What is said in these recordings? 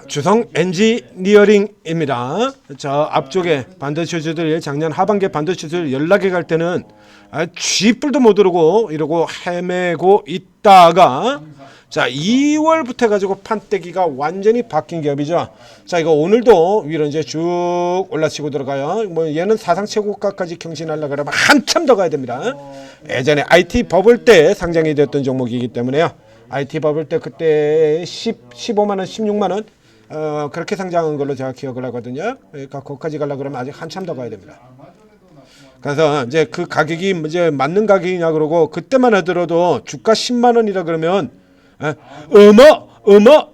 주성 엔지니어링입니다. 저 앞쪽에 반도체주들이 작년 하반기에 반도체주들 연락이 갈 때는 쥐뿔도 못 오르고 이러고 헤매고 있다가 자 2월부터 해가지고 판때기가 완전히 바뀐 기업이죠. 자 이거 오늘도 위로 이제 쭉 올라치고 들어가요. 뭐 얘는 사상 최고가까지 경신하려고 그러면 한참 더 가야 됩니다. 예전에 IT 버블 때 상장이 됐던 종목이기 때문에요. IT 버블 때 그때 15만원 16만원 그렇게 상장한 걸로 제가 기억을 하거든요. 그러니까 거기까지 가려고 그러면 아직 한참 더 가야 됩니다. 그래서 이제 그 가격이 이제 맞는 가격이냐 그러고 그때만 하더라도 주가 10만 원이라 그러면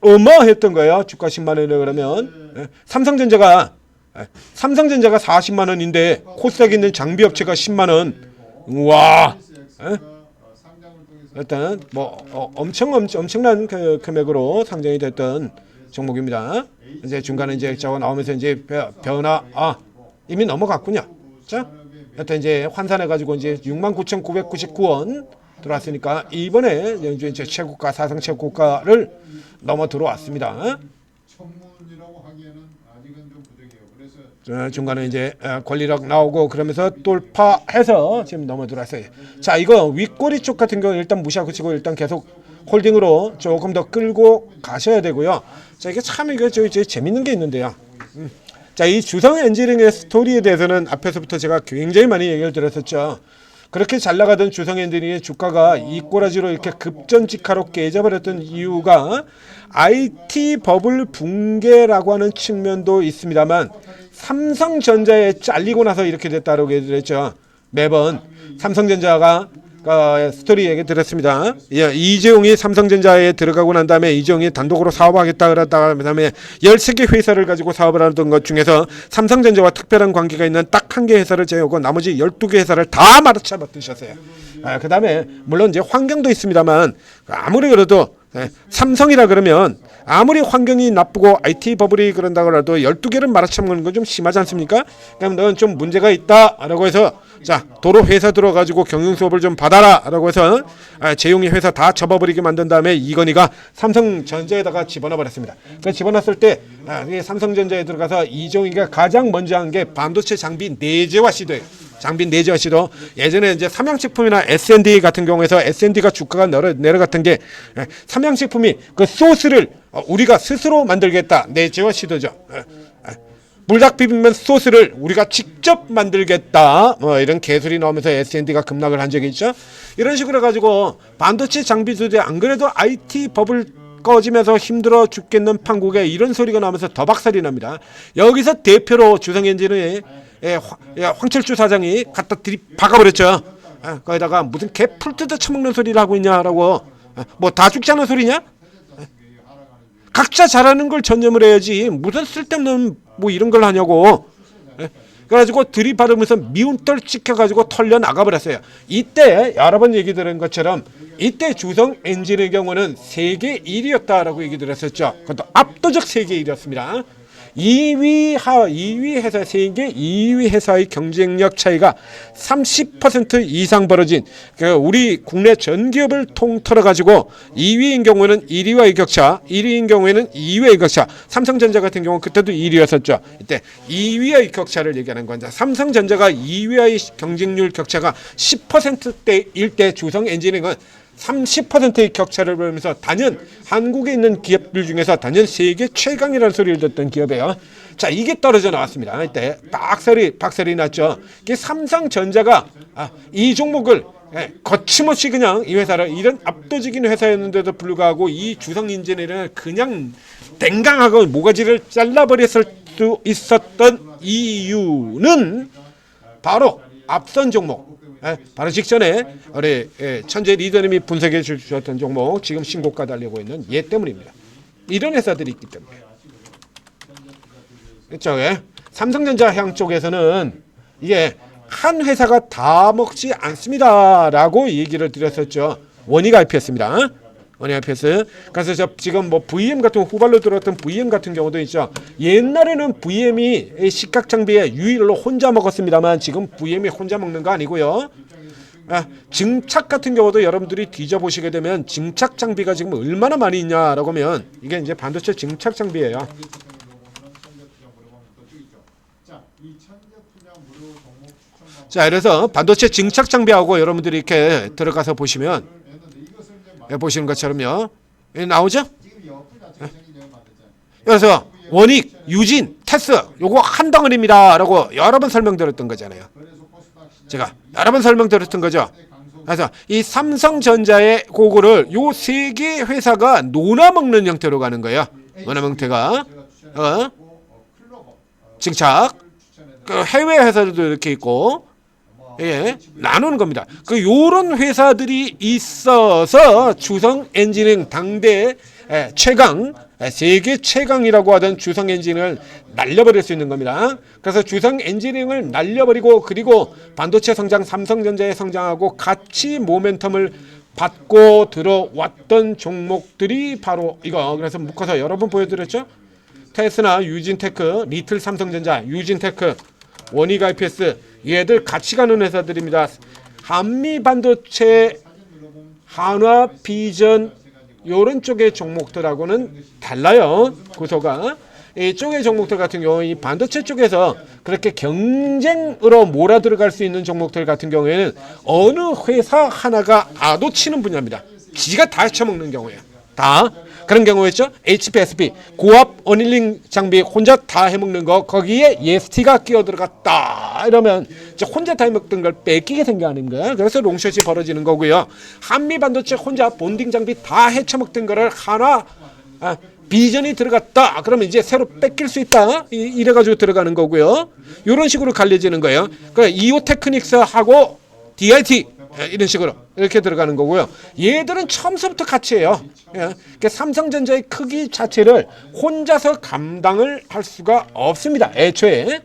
어머 했던 거예요. 주가 10만 원이라 그러면 삼성전자가 40만 원인데 코스닥에 있는 장비 업체가 10만 원. 와. 일단 뭐 엄청난 그 금액으로 상장이 됐던 종목입니다. 이제 중간에 이제 저거 나오면서 이제 변화 이미 넘어갔군요. 자, 일단 이제 환산해 가지고 이제 69,999원 들어왔으니까 이번에 이제 최고가 사상 최고가를 넘어 들어왔습니다. 중간에 이제 권리력 나오고 그러면서 돌파해서 지금 넘어 들어왔어요. 자, 이거 윗꼬리 쪽 같은 경우 일단 무시하고 치고 일단 계속 홀딩으로 조금 더 끌고 가셔야 되고요. 자, 이게 참 이거 재밌는 게 있는데요. 자, 이 주성 엔지니어링의 스토리에 대해서는 앞에서부터 제가 굉장히 많이 얘기를 드렸었죠. 그렇게 잘 나가던 주성 엔지니어링의 주가가 이 꼬라지로 이렇게 급전직하로 깨져버렸던 이유가 IT 버블 붕괴라고 하는 측면도 있습니다만 삼성전자에 잘리고 나서 이렇게 됐다고 얘기했죠. 매번 삼성전자가 스토리 얘기 들었습니다. 이재용이 삼성전자에 들어가고 난 다음에 이재용이 단독으로 사업하겠다 그랬다가 그다음에 13개 회사를 가지고 사업을 하던 것 중에서 삼성전자와 특별한 관계가 있는 딱 한 개 회사를 제외하고 나머지 12개 회사를 다 말아쳐버리셨어요. 그다음에 물론 이제 환경도 있습니다만 아무리 그래도 삼성이라 그러면 아무리 환경이 나쁘고 IT 버블이 그런다 그래도 12개를 말아쳐먹는 건 좀 심하지 않습니까? 그럼 넌 좀 문제가 있다라고 해서 자 도로 회사 들어가지고 경영 수업을 좀 받아라라고 해서 재용이 회사 다 접어버리게 만든 다음에 이건희가 삼성전자에다가 집어넣어 버렸습니다. 그 집어넣었을 때 삼성전자에 들어가서 이종희가 가장 먼저 한 게 반도체 장비 내재화 시도예요. 장비 내재화 시도. 예전에 이제 삼양식품이나 S&D 같은 경우에서 S&D가 주가가 내려갔던 게 삼양식품이 그 소스를 우리가 스스로 만들겠다 내재화 시도죠. 불닭 비빔면 소스를 우리가 직접 만들겠다 이런 개소리 나오면서 S&D가 급락을 한 적이 있죠. 이런 식으로 해가지고 반도체 장비들이 안 그래도 IT 버블 꺼지면서 힘들어 죽겠는 판국에 이런 소리가 나오면서 더 박살이 납니다. 여기서 대표로 주성엔진의 황철주 사장이 갖다 박아버렸죠. 거기다가 무슨 개 풀 뜯어 처먹는 소리를 하고 있냐라고. 뭐 다 죽지 않은 소리냐? 각자 잘하는 걸 전념을 해야지 무슨 쓸데없는 뭐 이런 걸 하냐고. 그래가지고 들이받으면서 미운 털 찍혀가지고 털려 나가버렸어요. 이때 여러 번 얘기 들은 것처럼 이때 주성 엔진의 경우는 세계 1위였다라고 얘기 들었었죠. 그것도 압도적 세계 1위였습니다. 2위 회사 세계 2위 회사의 경쟁력 차이가 30% 이상 벌어진 우리 국내 전 기업을 통틀어 가지고 2위인 경우에는 1위와의 격차, 1위인 경우에는 2위의 격차. 삼성전자 같은 경우 그때도 1위였었죠. 이때 2위의 격차를 얘기하는 건데 삼성전자가 2위의 경쟁률 격차가 10%대일 때 주성 엔지니어링은 30%의 격차를 벌면서 단연 한국에 있는 기업들 중에서 단연 세계 최강이라는 소리를 듣던 기업이에요. 자, 이게 떨어져 나왔습니다. 이때 박살이 났죠. 이게 삼성전자가 이 종목을 거침없이 그냥 이 회사를 이런 압도적인 회사였는데도 불구하고 이 주성 엔지니어링을 그냥 땡강하고 모가지를 잘라버렸을 수 있었던 이유는 바로 앞선 종목. 바로 직전에 우리 천재 리더님이 분석해 주셨던 종목 지금 신고가 달리고 있는 얘 때문입니다. 이런 회사들이 있기 때문에. 그렇죠. 삼성전자 향 쪽에서는 이게 한 회사가 다 먹지 않습니다라고 얘기를 드렸었죠. 원희가 IP였습니다. 원희IPS. 그래서 지금 뭐 VM 같은 후발로 들어왔던 VM 같은 경우도 있죠. 옛날에는 VM이 식각 장비에 유일로 혼자 먹었습니다만 지금 VM이 혼자 먹는 거 아니고요. 증착 같은 경우도 여러분들이 뒤져보시게 되면 증착 장비가 지금 얼마나 많이 있냐라고 하면 이게 이제 반도체 증착 장비예요. 자, 그래서 반도체 증착 장비하고 여러분들이 이렇게 들어가서 보시면 보시는 것처럼요. 나오죠? 그래서 원익, 유진, 테스 요거 한 덩어리입니다 라고 여러 번 설명드렸던 거잖아요. 제가 여러 번 설명드렸던 거죠. 그래서 이 삼성전자의 그거를 요 세 개 회사가 논아먹는 형태로 가는 거예요. 논아 형태가 증착 그 해외 회사들도 이렇게 있고 나누는 겁니다. 그 요런 회사들이 있어서 주성 엔지니어링 당대 최강 세계 최강이라고 하던 주성 엔지니어링을 날려버릴 수 있는 겁니다. 그래서 주성 엔지니어링을 날려버리고 그리고 반도체 성장 삼성전자의 성장하고 같이 모멘텀을 받고 들어왔던 종목들이 바로 이거. 그래서 묶어서 여러 번 보여드렸죠. 테스나, 유진테크, 리틀 삼성전자, 유진테크, 원익 IPS 얘들 같이 가는 회사들입니다. 한미 반도체, 한화 비전 요런 쪽의 종목들하고는 달라요. 구조가. 이쪽의 종목들 같은 경우 이 반도체 쪽에서 그렇게 경쟁으로 몰아들어갈 수 있는 종목들 같은 경우에는 어느 회사 하나가 아도치는 분야입니다. 지가 다 헤쳐먹는 경우예요. 다. 그런 경우였죠. HPSP 고압 어닐링 장비 혼자 다 해먹는 거 거기에 EST가 끼어 들어갔다 이러면 이제 혼자 다 해먹던 걸 뺏기게 생겨하는 거야. 그래서 롱숏이 벌어지는 거고요. 한미 반도체 혼자 본딩 장비 다 헤쳐먹던 거를 하나 비전이 들어갔다 그러면 이제 새로 뺏길 수 있다 이래가지고 들어가는 거고요. 이런 식으로 갈려지는 거예요. 그러니까 이오테크닉스하고 DIT 이런 식으로 이렇게 들어가는 거고요. 얘들은 처음부터 같이 해요. 그러니까 삼성전자의 크기 자체를 혼자서 감당을 할 수가 없습니다. 애초에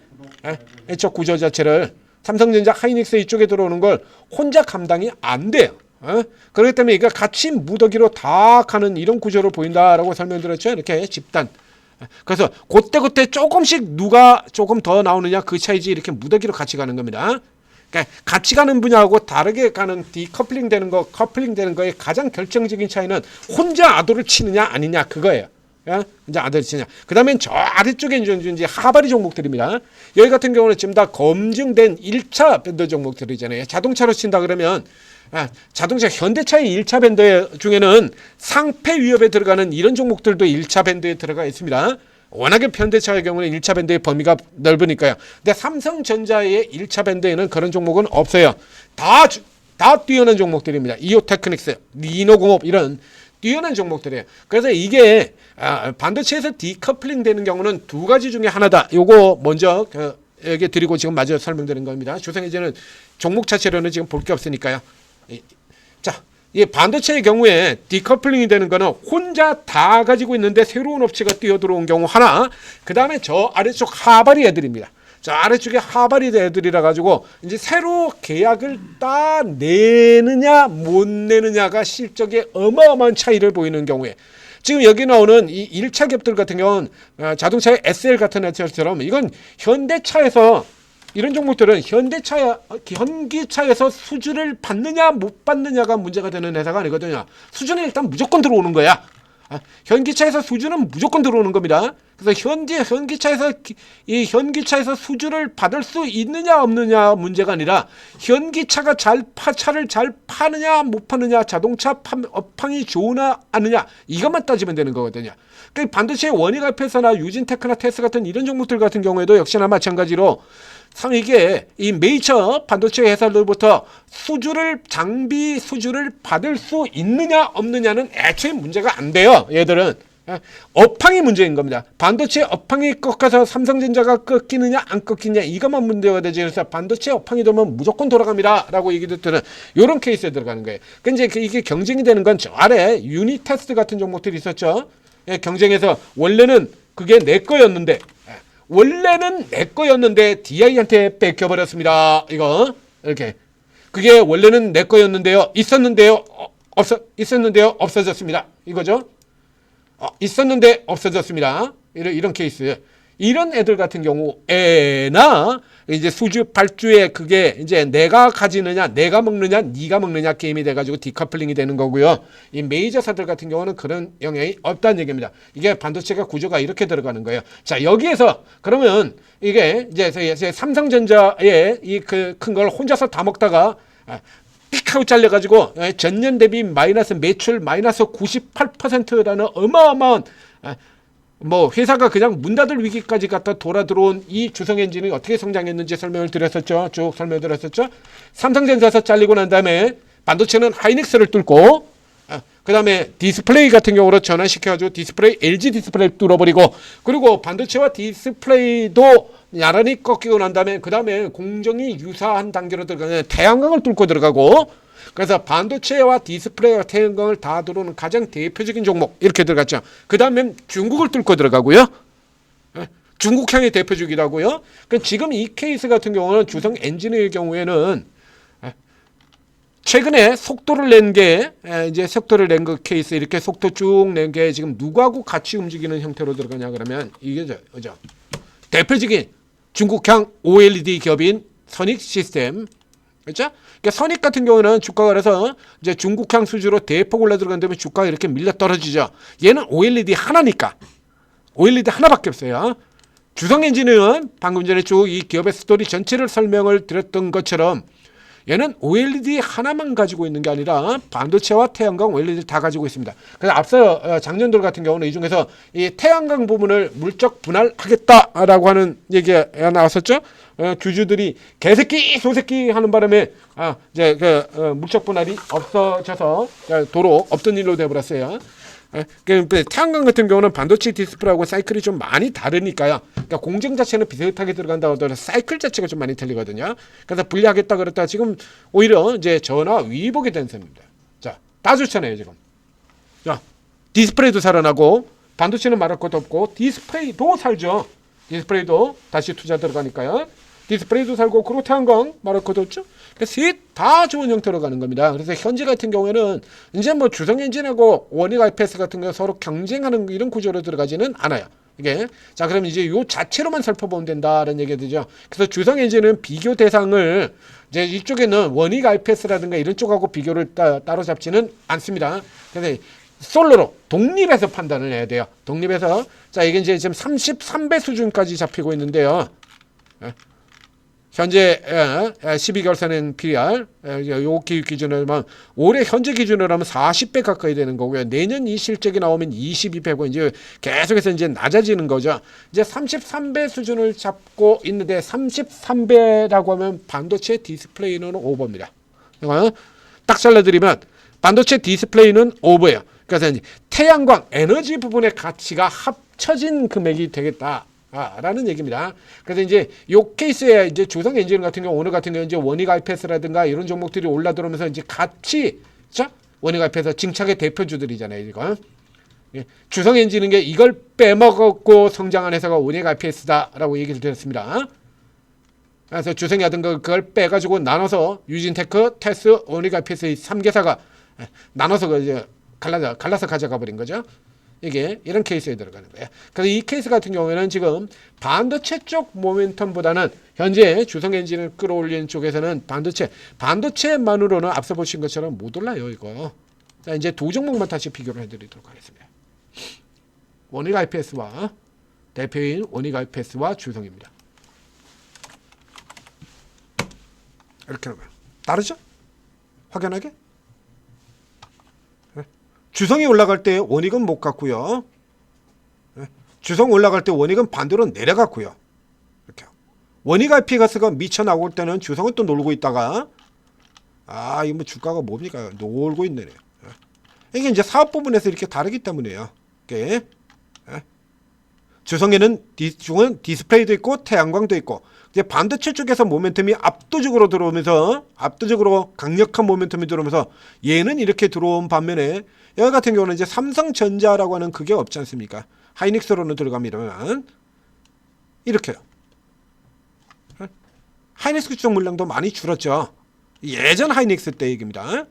애초 구조 자체를 삼성전자 하이닉스 이쪽에 들어오는 걸 혼자 감당이 안 돼요. 그렇기 때문에 이거 같이 무더기로 다 가는 이런 구조로 보인다라고 설명드렸죠. 이렇게 집단. 그래서 그때 조금씩 누가 조금 더 나오느냐 그 차이지 이렇게 무더기로 같이 가는 겁니다. 그러니까 같이 가는 분야하고 다르게 가는 디커플링 되는 거, 커플링 되는 거의 가장 결정적인 차이는 혼자 아도를 치느냐 아니냐 그거예요. 이제 아도를 치냐. 그 다음엔 저 아래쪽에 이제 하바리 종목들입니다. 여기 같은 경우는 지금 다 검증된 1차 밴드 종목들이잖아요. 자동차로 친다 그러면 자동차 현대차의 1차 밴드 중에는 상패 위협에 들어가는 이런 종목들도 1차 밴드에 들어가 있습니다. 워낙에 현대차의 경우는 1차 밴드의 범위가 넓으니까요. 근데 삼성전자의 1차 밴드에는 그런 종목은 없어요. 다 뛰어난 종목들입니다. 이오테크닉스, 리노공업 이런 뛰어난 종목들이에요. 그래서 이게 반도체에서 디커플링 되는 경우는 두 가지 중에 하나다. 요거 먼저 여기 드리고 지금 마저 설명드린 겁니다. 주성이제는 종목 자체로는 지금 볼 게 없으니까요. 자, 이 반도체의 경우에 디커플링이 되는 거는 혼자 다 가지고 있는데 새로운 업체가 뛰어들어온 경우 하나, 그 다음에 저 아래쪽 하바리 애들입니다. 저 아래쪽에 하바리 애들이라 가지고 이제 새로 계약을 따내느냐 못 내느냐가 실적에 어마어마한 차이를 보이는 경우에 지금 여기 나오는 이 1차 갭들 같은 경우는 자동차의 SL 같은 애들처럼 이건 현대차에서 이런 종목들은 현기차에서 수주를 받느냐 못 받느냐가 문제가 되는 회사가 아니거든요. 수주는 일단 무조건 들어오는 거야. 현기차에서 수주는 무조건 들어오는 겁니다. 그래서 현기차에서 수주를 받을 수 있느냐 없느냐 문제가 아니라 현기차가 차를 잘 파느냐 못 파느냐 자동차 업황이 좋으나 않느냐 이것만 따지면 되는 거거든요. 그러니까 반도체 원익 IPS나 유진테크나 테스 같은 이런 종목들 같은 경우에도 역시나 마찬가지로 이게 이 메이저 반도체 회사들부터 장비 수주를 받을 수 있느냐 없느냐는 애초에 문제가 안 돼요. 얘들은 업황이 문제인 겁니다. 반도체 업황이 꺾어서 삼성전자가 꺾이느냐 안 꺾이느냐 이것만 문제가 되지. 그래서 반도체 업황이 되면 무조건 돌아갑니다 라고 얘기 듣는 이런 케이스에 들어가는 거예요. 근데 이게 경쟁이 되는 건 저 아래 유니테스트 같은 종목들이 있었죠. 경쟁에서 원래는 그게 내 거였는데 DI한테 뺏겨버렸습니다. 이거 이렇게 그게 원래는 내 거였는데요. 있었는데요. 없어졌습니다. 이거죠. 있었는데 없어졌습니다. 이런 케이스. 이런 애들 같은 경우에나 이제 수주 발주에 그게 이제 내가 가지느냐 내가 먹느냐 네가 먹느냐 게임이 돼가지고 디커플링이 되는 거고요. 이 메이저사들 같은 경우는 그런 영향이 없다는 얘기입니다. 이게 반도체가 구조가 이렇게 들어가는 거예요. 자, 여기에서 그러면 이게 이제 삼성전자의 이 그 큰 걸 혼자서 다 먹다가 픽하고 잘려가지고 전년 대비 마이너스 매출 마이너스 98%라는 어마어마한 뭐 회사가 그냥 문 닫을 위기까지 갖다 돌아 들어온 이 주성엔진이 어떻게 성장했는지 설명을 드렸었죠. 쭉 설명을 드렸었죠. 삼성전자에서 잘리고 난 다음에 반도체는 하이닉스를 뚫고 그 다음에 디스플레이 같은 경우로 전환시켜가지고 디스플레이 LG 디스플레이 뚫어버리고 그리고 반도체와 디스플레이도 나란히 꺾이고 난 다음에 그 다음에 공정이 유사한 단계로 들어가는 태양광을 뚫고 들어가고 그래서 반도체와 디스플레이와 태양광을 다 들어오는 가장 대표적인 종목 이렇게 들어갔죠. 그 다음에 중국을 뚫고 들어가고요. 중국향의 대표적이라고요. 그러니까 지금 이 케이스 같은 경우는 주성 엔진의 경우에는 최근에 속도를 낸 게 이제 속도를 낸 그 케이스 이렇게 속도 쭉 낸 게 지금 누구하고 같이 움직이는 형태로 들어가냐 그러면 이게 죠 대표적인 중국향 OLED 기업인 선익 시스템 그렇죠? 그러니까 선익 같은 경우는 주가가 그래서 이제 중국향 수주로 대폭 올라 들어간 다음에 주가가 이렇게 밀려 떨어지죠. 얘는 OLED 하나니까 OLED 하나밖에 없어요. 주성엔진은 방금 전에 쭉 이 기업의 스토리 전체를 설명을 드렸던 것처럼 얘는 OLED 하나만 가지고 있는 게 아니라 반도체와 태양광 OLED 다 가지고 있습니다. 그래서 앞서 작년도 같은 경우는 이 중에서 이 태양광 부분을 물적 분할하겠다라고 하는 얘기가 나왔었죠. 주주들이 개새끼 소새끼 하는 바람에 이제 물적 분할이 없어져서 도로 없던 일로 돼버렸어요. 태양광 같은 경우는 반도체 디스플레이하고 사이클이 좀 많이 다르니까요. 그러니까 공정 자체는 비슷하게 들어간다고 하더라도 사이클 자체가 좀 많이 틀리거든요. 그래서 분리하겠다 그랬다 지금 오히려 이제 전화 위복이 된 셈입니다. 자, 다 좋잖아요 지금. 자, 디스플레이도 살아나고 반도체는 말할 것도 없고 디스플레이도 살죠. 디스플레이도 다시 투자 들어가니까요. 디스플레이도 살고 그리고 태양광 말할 것도 없죠. 셋 다 좋은 형태로 가는 겁니다. 그래서 현재 같은 경우에는 이제 뭐 주성엔진하고 원익 IPS 같은 거 서로 경쟁하는 이런 구조로 들어가지는 않아요. 이게 자 그럼 이제 요 자체로만 살펴보면 된다는 얘기가 되죠. 그래서 주성엔진은 비교 대상을 이제 이쪽에는 원익 IPS라든가 이런 쪽하고 비교를 따로 잡지는 않습니다. 그래서 솔로로 독립해서 판단을 해야 돼요. 독립해서 자 이게 이제 지금 33배 수준까지 잡히고 있는데요. 현재 12개월선행 PER 요 기준으로 하면 올해 현재 기준으로 하면 40배 가까이 되는 거고요. 내년 이 실적이 나오면 22배고 이제 계속해서 이제 낮아지는 거죠. 이제 33배 수준을 잡고 있는데 33배라고 하면 반도체 디스플레이는 오버입니다. 딱 잘라드리면 반도체 디스플레이는 오버예요. 그래서 이제 태양광 에너지 부분의 가치가 합쳐진 금액이 되겠다. 라는 얘기입니다. 그래서 이제 요 케이스에 이제 주성 엔진 같은 경우 오늘 같은 경우 이제 원익 IPS라든가 이런 종목들이 올라 들어오면서 이제 같이 자 원익 IPS 증착의 대표주들이잖아요, 이거. 예, 주성 엔진은 게 이걸 빼먹었고 성장한 회사가 원익 IPS다라고 얘기를 드렸습니다. 그래서 주성이라든가 그걸 빼가지고 나눠서 유진테크, 테스, 원익 IPS 이 3개사가 나눠서 이제 갈라서 가져가 버린 거죠. 이게 이런 케이스에 들어가는 거예요. 그래서 이 케이스 같은 경우에는 지금 반도체 쪽 모멘텀보다는 현재 주성 엔진을 끌어올리는 쪽에서는 반도체만으로는 앞서 보신 것처럼 못 올라요, 이거. 자, 이제 두 종목만 다시 비교를 해드리도록 하겠습니다. 원익 IPS와 대표인 원익 IPS와 주성입니다. 이렇게 나와요. 다르죠? 확연하게? 주성이 올라갈 때 원익은 못 갔고요. 주성 올라갈 때 원익은 반대로 내려갔고요. 이렇게 원익 IPS가 미쳐 나올 때는 주성은 또 놀고 있다가 이거 뭐 주가가 뭡니까? 놀고 있네요. 이게 이제 사업 부분에서 이렇게 다르기 때문이에요. 이게 주성에는 디스플레이도 있고 태양광도 있고 이제 반도체 쪽에서 모멘텀이 압도적으로 들어오면서 압도적으로 강력한 모멘텀이 들어오면서 얘는 이렇게 들어온 반면에 여기 같은 경우는 이제 삼성전자라고 하는 그게 없지 않습니까? 하이닉스로는 들어갑니다만 이렇게요. 하이닉스 쪽 물량도 많이 줄었죠. 예전 하이닉스 때 얘기입니다.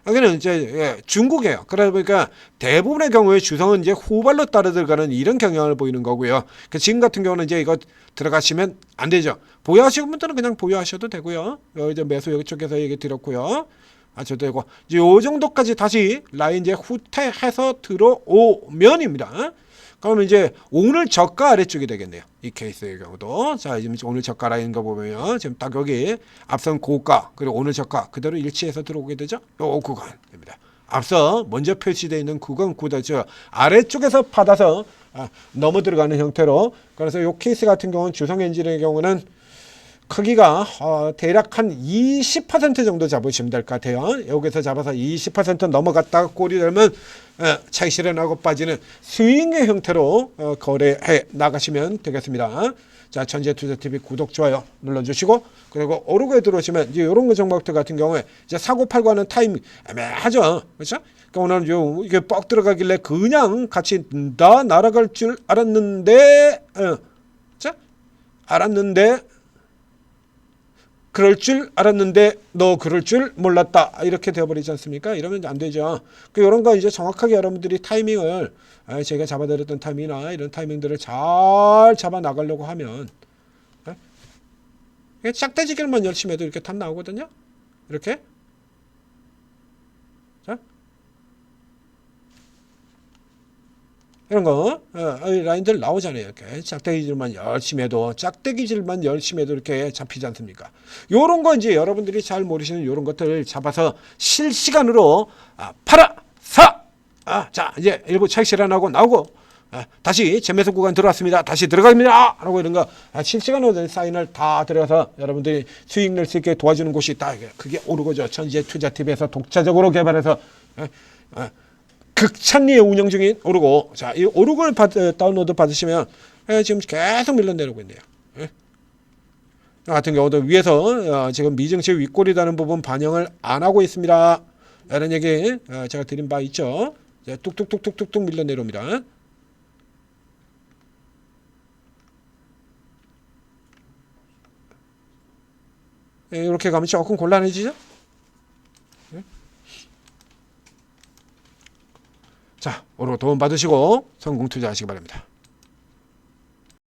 여기는 이제 중국이에요. 그러다 보니까 대부분의 경우에 주성은 이제 후발로 따라 들어가는 이런 경향을 보이는 거고요. 지금 같은 경우는 이제 이거 들어가시면 안 되죠. 보유하시는 분들은 그냥 보유하셔도 되고요. 이제 매수 여기 쪽에서 얘기 드렸고요. 하셔도 되고 이제 요 정도까지 다시 라인 이제 후퇴해서 들어오면입니다. 그러면 이제 오늘 저가 아래쪽이 되겠네요. 이 케이스의 경우도. 자, 지금 오늘 저가 라인 거 보면 지금 딱 여기 앞선 고가 그리고 오늘 저가 그대로 일치해서 들어오게 되죠. 요 구간입니다. 앞서 먼저 표시되어 있는 구간 구도죠. 아래쪽에서 받아서 넘어 들어가는 형태로. 그래서 요 케이스 같은 경우는 주성 엔진의 경우는 크기가 대략 한 20% 정도 잡으시면 될 것 같아요. 여기서 잡아서 20% 넘어갔다가 꼴이 되면 차익 실현하고 빠지는 스윙의 형태로 거래해 나가시면 되겠습니다. 자, 전재투자TV 구독, 좋아요 눌러주시고, 그리고 오르고에 들어오시면 이제 이런 거 종목들 같은 경우에 이제 사고 팔고 하는 타이밍 애매하죠. 그렇죠? 그러니까 오늘은 이게 뻑 들어가길래 그냥 같이 다 날아갈 줄 알았는데, 자, 알았는데 그럴 줄 알았는데 너 그럴 줄 몰랐다 이렇게 되어버리지 않습니까? 이러면 안 되죠. 이런 거 이제 정확하게 여러분들이 타이밍을 제가 잡아드렸던 타이밍이나 이런 타이밍들을 잘 잡아 나가려고 하면 짝대지기만 열심히 해도 이렇게 탑 나오거든요. 이렇게 자 이런 거 라인들 나오잖아요. 이렇게 짝대기질만 열심히 해도 이렇게 잡히지 않습니까? 요런 거 이제 여러분들이 잘 모르시는 요런 것들을 잡아서 실시간으로 팔아 사 자 이제 일부 차익 실현하고 나오고 다시 재매수 구간 들어왔습니다. 다시 들어갑니다. 라고 이런 거 실시간으로 사인을 다 들어가서 여러분들이 수익 낼 수 있게 도와주는 곳이 있다. 그게 오르고죠. 전재투자TV에서 독자적으로 개발해서 극찬리에 운영 중인 오르고. 자, 이 오르고를 다운로드 받으시면 지금 계속 밀려 내려오고 있네요. 같은 경우도 위에서 지금 미증시 윗골이라는 부분 반영을 안 하고 있습니다. 이런 얘기 제가 드린 바 있죠. 뚝뚝뚝뚝뚝 밀려 내려옵니다. 이렇게 가면 조금 곤란해지죠. 자, 오늘 도움 받으시고 성공 투자하시기 바랍니다.